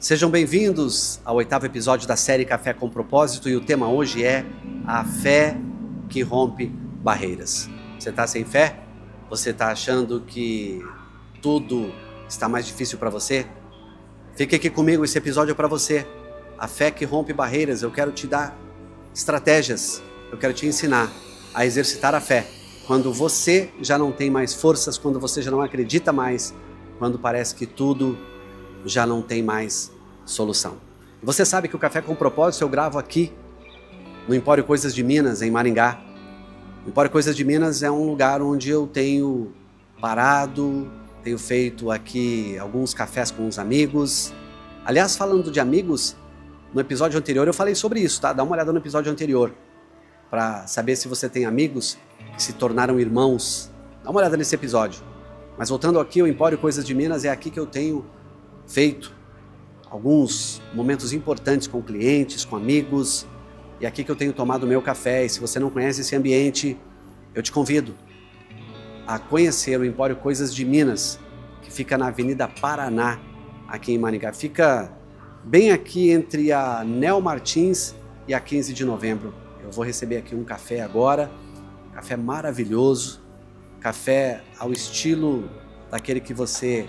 Sejam bem-vindos ao 8º episódio da série Café com Propósito, e o tema hoje é a fé que rompe barreiras. Você está sem fé? Você está achando que tudo está mais difícil para você? Fique aqui comigo, esse episódio é para você. A fé que rompe barreiras. Eu quero te dar estratégias, eu quero te ensinar a exercitar a fé quando você já não tem mais forças, quando você já não acredita mais, quando parece que tudo já não tem mais solução. Você sabe que o Café com Propósito eu gravo aqui no Empório Coisas de Minas, em Maringá. O Empório Coisas de Minas é um lugar onde eu tenho parado, tenho feito aqui alguns cafés com os amigos. Aliás, falando de amigos, no episódio anterior eu falei sobre isso, tá? Dá uma olhada no episódio anterior para saber se você tem amigos que se tornaram irmãos. Dá uma olhada nesse episódio. Mas voltando aqui, o Empório Coisas de Minas é aqui que eu tenho feito alguns momentos importantes com clientes, com amigos, e aqui que eu tenho tomado o meu café. E se você não conhece esse ambiente, eu te convido a conhecer o Empório Coisas de Minas, que fica na Avenida Paraná, aqui em Maringá. Fica bem aqui entre a Nel Martins e a 15 de novembro. Eu vou receber aqui um café agora, café maravilhoso, café ao estilo daquele que você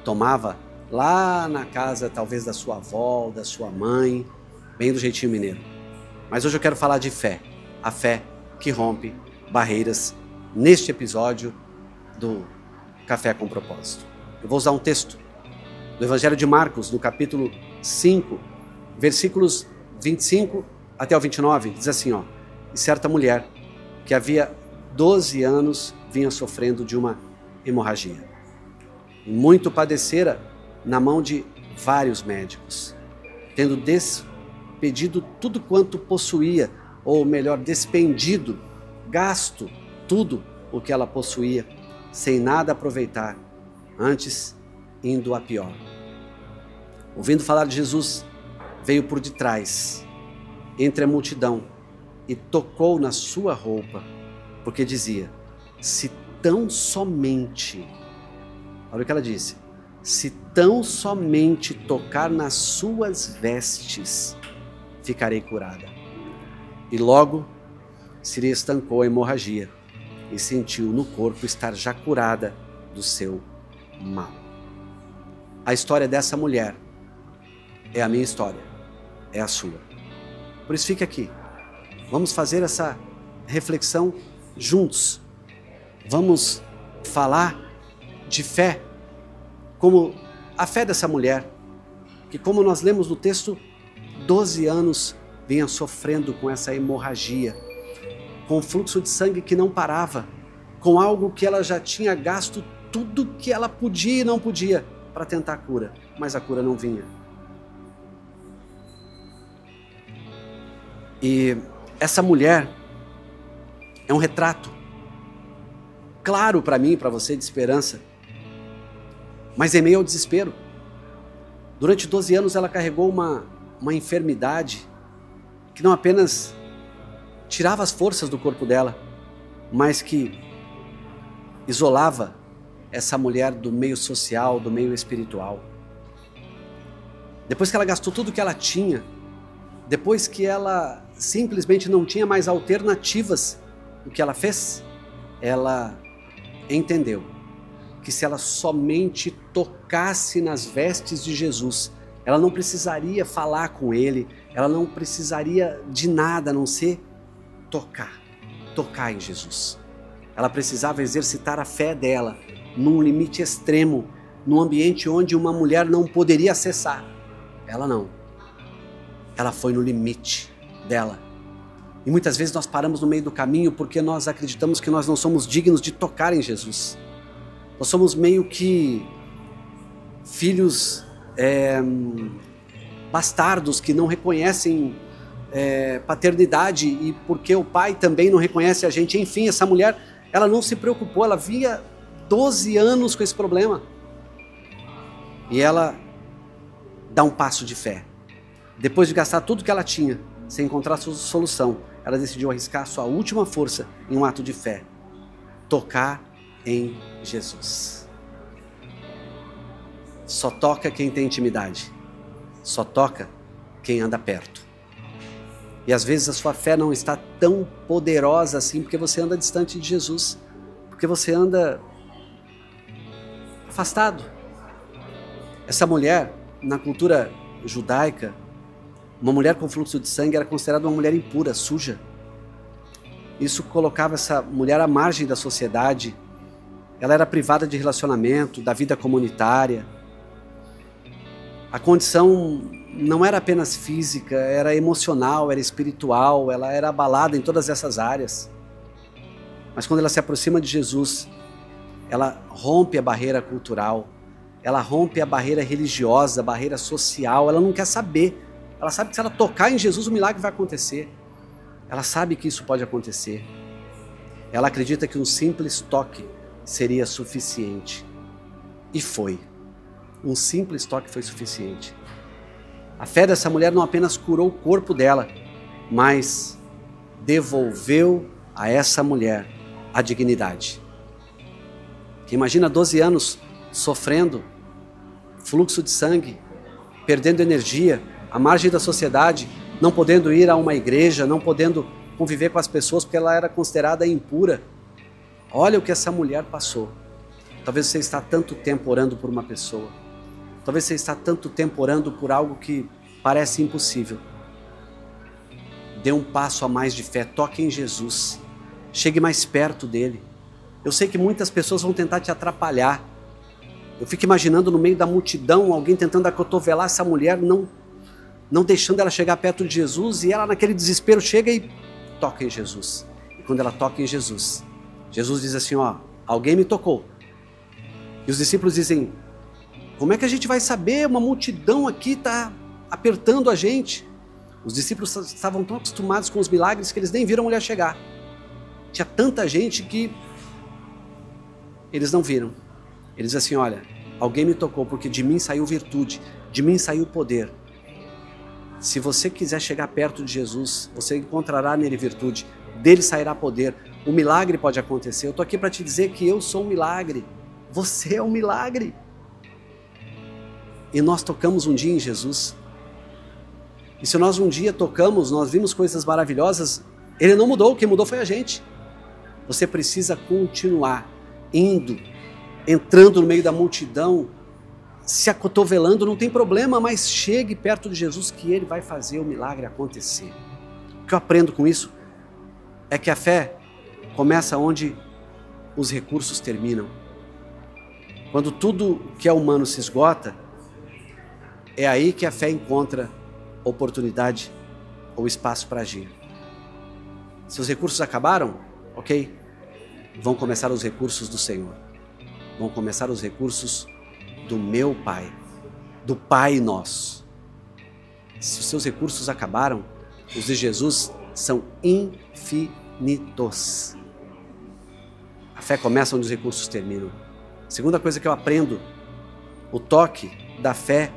tomava lá na casa, talvez da sua avó, da sua mãe, bem do jeitinho mineiro. Mas hoje eu quero falar de fé, a fé que rompe barreiras, neste episódio do Café com Propósito. Eu vou usar um texto do Evangelho de Marcos, no capítulo 5, versículos 25 até o 29, diz assim, ó: E certa mulher, que havia 12 anos, vinha sofrendo de uma hemorragia. E muito padecera na mão de vários médicos, tendo despedido tudo quanto possuía, ou melhor, despendido, gasto tudo o que ela possuía, sem nada aproveitar, antes indo a pior. Ouvindo falar de Jesus, veio por detrás, entre a multidão, e tocou na sua roupa, porque dizia: se tão somente, olha o que ela disse, se tão somente tocar nas suas vestes, ficarei curada. E logo se lhe estancou a hemorragia e sentiu no corpo estar já curada do seu mal. A história dessa mulher é a minha história, é a sua. Por isso fique aqui. Vamos fazer essa reflexão juntos. Vamos falar de fé, como a fé dessa mulher, que, como nós lemos no texto, 12 anos vinha sofrendo com essa hemorragia, com um fluxo de sangue que não parava, com algo que ela já tinha gasto tudo que ela podia e não podia para tentar a cura, mas a cura não vinha. E essa mulher é um retrato claro para mim e para você de esperança, mas em meio ao desespero. Durante 12 anos ela carregou uma enfermidade que não apenas tirava as forças do corpo dela, mas que isolava essa mulher do meio social, do meio espiritual. Depois que ela gastou tudo que ela tinha, depois que ela simplesmente não tinha mais alternativas, o que ela fez? Ela entendeu que se ela somente tocasse nas vestes de Jesus, ela não precisaria falar com ele, ela não precisaria de nada a não ser tocar em Jesus. Ela precisava exercitar a fé dela num limite extremo, num ambiente onde uma mulher não poderia acessar. Ela não. Ela foi no limite dela. E muitas vezes nós paramos no meio do caminho porque nós acreditamos que nós não somos dignos de tocar em Jesus. Nós somos meio que filhos bastardos que não reconhecem paternidade, e porque o pai também não reconhece a gente. Enfim, essa mulher, ela não se preocupou, ela vinha 12 anos com esse problema. E ela dá um passo de fé. Depois de gastar tudo que ela tinha, sem encontrar a solução, ela decidiu arriscar a sua última força em um ato de fé: tocar em Jesus. Só toca quem tem intimidade. só toca quem anda perto. E às vezes a sua fé não está tão poderosa assim porque você anda distante de Jesus, porque você anda afastado. Essa mulher, na cultura judaica, uma mulher com fluxo de sangue era considerada uma mulher impura, suja. Isso colocava essa mulher à margem da sociedade. Ela era privada de relacionamento, da vida comunitária. A condição não era apenas física, era emocional, era espiritual, ela era abalada em todas essas áreas. Mas quando ela se aproxima de Jesus, ela rompe a barreira cultural, ela rompe a barreira religiosa, a barreira social, ela não quer saber. Ela sabe que se ela tocar em Jesus, o milagre vai acontecer. Ela sabe que isso pode acontecer. Ela acredita que um simples toque seria suficiente. E foi. Um simples toque foi suficiente. A fé dessa mulher não apenas curou o corpo dela, mas devolveu a essa mulher a dignidade. Que imagina 12 anos sofrendo fluxo de sangue, perdendo energia, à margem da sociedade, não podendo ir a uma igreja, não podendo conviver com as pessoas porque ela era considerada impura. Olha o que essa mulher passou. Talvez você está tanto tempo orando por uma pessoa. Talvez você está tanto tempo orando por algo que parece impossível. Dê um passo a mais de fé, toque em Jesus. Chegue mais perto dele. Eu sei que muitas pessoas vão tentar te atrapalhar. Eu fico imaginando no meio da multidão alguém tentando acotovelar essa mulher, não deixando ela chegar perto de Jesus, e ela naquele desespero chega e toca em Jesus. E quando ela toca em Jesus, Jesus diz assim, ó, alguém me tocou. E os discípulos dizem, como é que a gente vai saber? Uma multidão aqui está apertando a gente. Os discípulos estavam tão acostumados com os milagres que eles nem viram a mulher chegar. Tinha tanta gente que eles não viram. Eles dizem assim, olha, alguém me tocou porque de mim saiu virtude, de mim saiu poder. Se você quiser chegar perto de Jesus, você encontrará nele virtude, dele sairá poder, o milagre pode acontecer. Eu estou aqui para te dizer que eu sou um milagre, você é um milagre. E nós tocamos um dia em Jesus. E se nós um dia tocamos, nós vimos coisas maravilhosas, ele não mudou, quem mudou foi a gente. Você precisa continuar indo, entrando no meio da multidão, se acotovelando, não tem problema, mas chegue perto de Jesus que ele vai fazer o milagre acontecer. O que eu aprendo com isso é que a fé começa onde os recursos terminam. Quando tudo que é humano se esgota, é aí que a fé encontra oportunidade ou espaço para agir. Se os recursos acabaram, ok? Vão começar os recursos do Senhor. Vão começar os recursos do meu Pai, do Pai nosso. Se os seus recursos acabaram, os de Jesus são infinitos. A fé começa onde os recursos terminam. Segunda coisa que eu aprendo, o toque da fé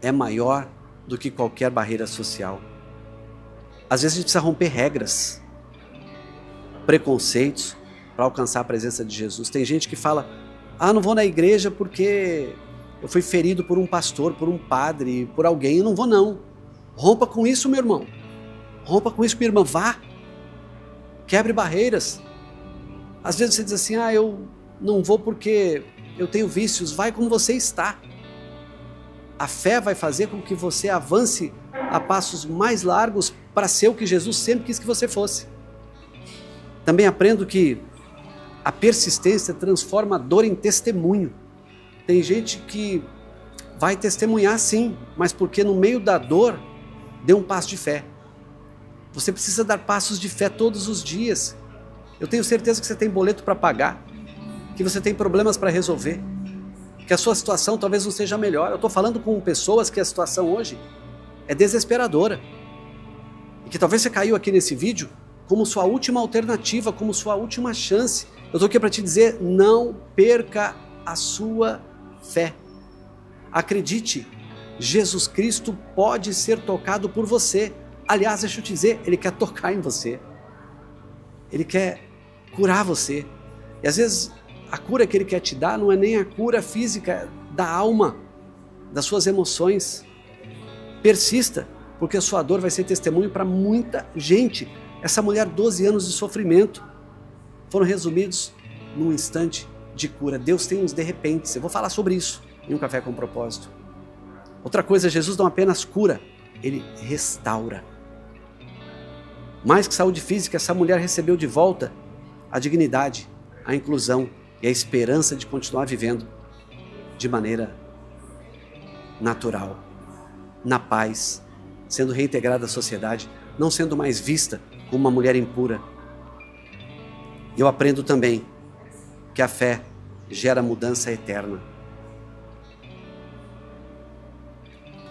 é maior do que qualquer barreira social. Às vezes a gente precisa romper regras, preconceitos, para alcançar a presença de Jesus. Tem gente que fala, não vou na igreja porque eu fui ferido por um pastor, por um padre, por alguém, eu não vou não. Rompa com isso, meu irmão. Rompa com isso, minha irmã, vá. Quebre barreiras. Às vezes você diz assim, eu não vou porque eu tenho vícios. Vai como você está. A fé vai fazer com que você avance a passos mais largos para ser o que Jesus sempre quis que você fosse. Também aprendo que a persistência transforma a dor em testemunho. Tem gente que vai testemunhar sim, mas porque no meio da dor deu um passo de fé. Você precisa dar passos de fé todos os dias. Eu tenho certeza que você tem boleto para pagar, que você tem problemas para resolver, que a sua situação talvez não seja melhor. Eu estou falando com pessoas que a situação hoje é desesperadora. E que talvez você caiu aqui nesse vídeo como sua última alternativa, como sua última chance. Eu estou aqui para te dizer, não perca a sua fé. Acredite, Jesus Cristo pode ser tocado por você. Aliás, deixa eu te dizer, Ele quer tocar em você. Ele quer curar você. E às vezes a cura que Ele quer te dar não é nem a cura física da alma, das suas emoções. Persista, porque a sua dor vai ser testemunho para muita gente. Essa mulher, 12 anos de sofrimento, foram resumidos num instante de cura. Deus tem uns de repente. Eu vou falar sobre isso em um Café com Propósito. Outra coisa, Jesus não apenas cura, Ele restaura. Mais que saúde física, essa mulher recebeu de volta a dignidade, a inclusão e a esperança de continuar vivendo de maneira natural, na paz, sendo reintegrada à sociedade, não sendo mais vista como uma mulher impura. Eu aprendo também que a fé gera mudança eterna.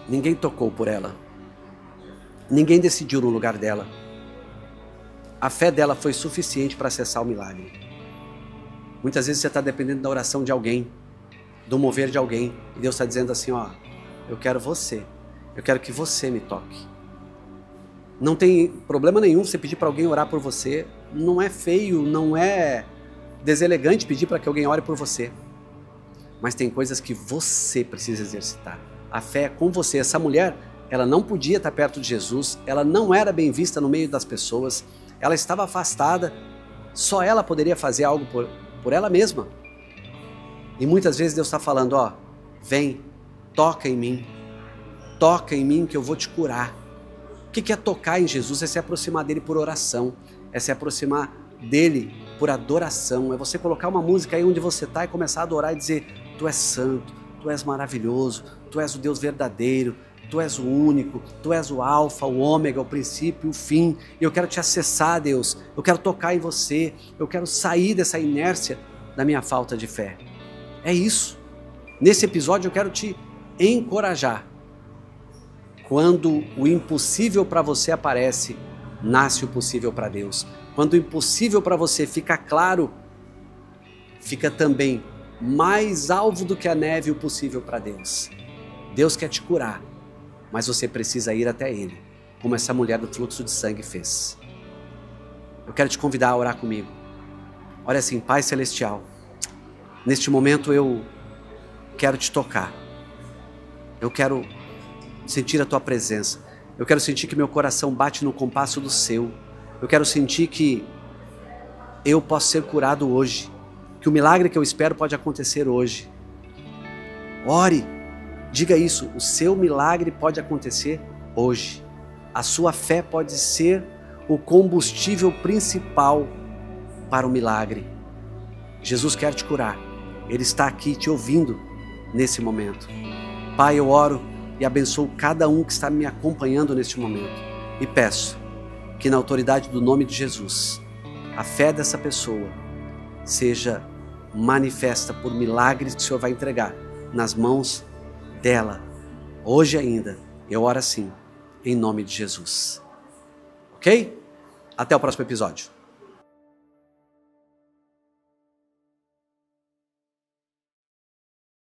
Ninguém tocou por ela. Ninguém decidiu no lugar dela. A fé dela foi suficiente para acessar o milagre. Muitas vezes você está dependendo da oração de alguém, do mover de alguém, e Deus está dizendo assim, ó, eu quero você, eu quero que você me toque. Não tem problema nenhum você pedir para alguém orar por você, não é feio, não é deselegante pedir para que alguém ore por você, mas tem coisas que você precisa exercitar. A fé é com você. Essa mulher, ela não podia estar perto de Jesus, ela não era bem vista no meio das pessoas, ela estava afastada, só ela poderia fazer algo por ela mesma. E muitas vezes Deus está falando, ó, vem, toca em mim que eu vou te curar. O que é tocar em Jesus? É se aproximar dele por oração, é se aproximar dele por adoração, é você colocar uma música aí onde você está e começar a adorar e dizer, tu és santo, tu és maravilhoso, tu és o Deus verdadeiro, tu és o único, tu és o alfa, o ômega, o princípio, o fim, e eu quero te acessar, Deus, eu quero tocar em você, eu quero sair dessa inércia da minha falta de fé. É isso. Nesse episódio eu quero te encorajar. Quando o impossível para você aparece, nasce o possível para Deus. Quando o impossível para você fica claro, fica também mais alvo do que a neve o possível para Deus. Deus quer te curar, mas você precisa ir até Ele, como essa mulher do fluxo de sangue fez. Eu quero te convidar a orar comigo. Olha assim, Pai Celestial, neste momento eu quero te tocar. Eu quero sentir a Tua presença. Eu quero sentir que meu coração bate no compasso do seu. Eu quero sentir que eu posso ser curado hoje. Que o milagre que eu espero pode acontecer hoje. Ore, diga isso, o seu milagre pode acontecer hoje. A sua fé pode ser o combustível principal para o milagre. Jesus quer te curar. Ele está aqui te ouvindo nesse momento. Pai, eu oro e abençoo cada um que está me acompanhando neste momento. E peço que na autoridade do nome de Jesus, a fé dessa pessoa seja manifesta por milagres que o Senhor vai entregar nas mãos dela. Hoje ainda, eu oro assim, em nome de Jesus. Ok? Até o próximo episódio.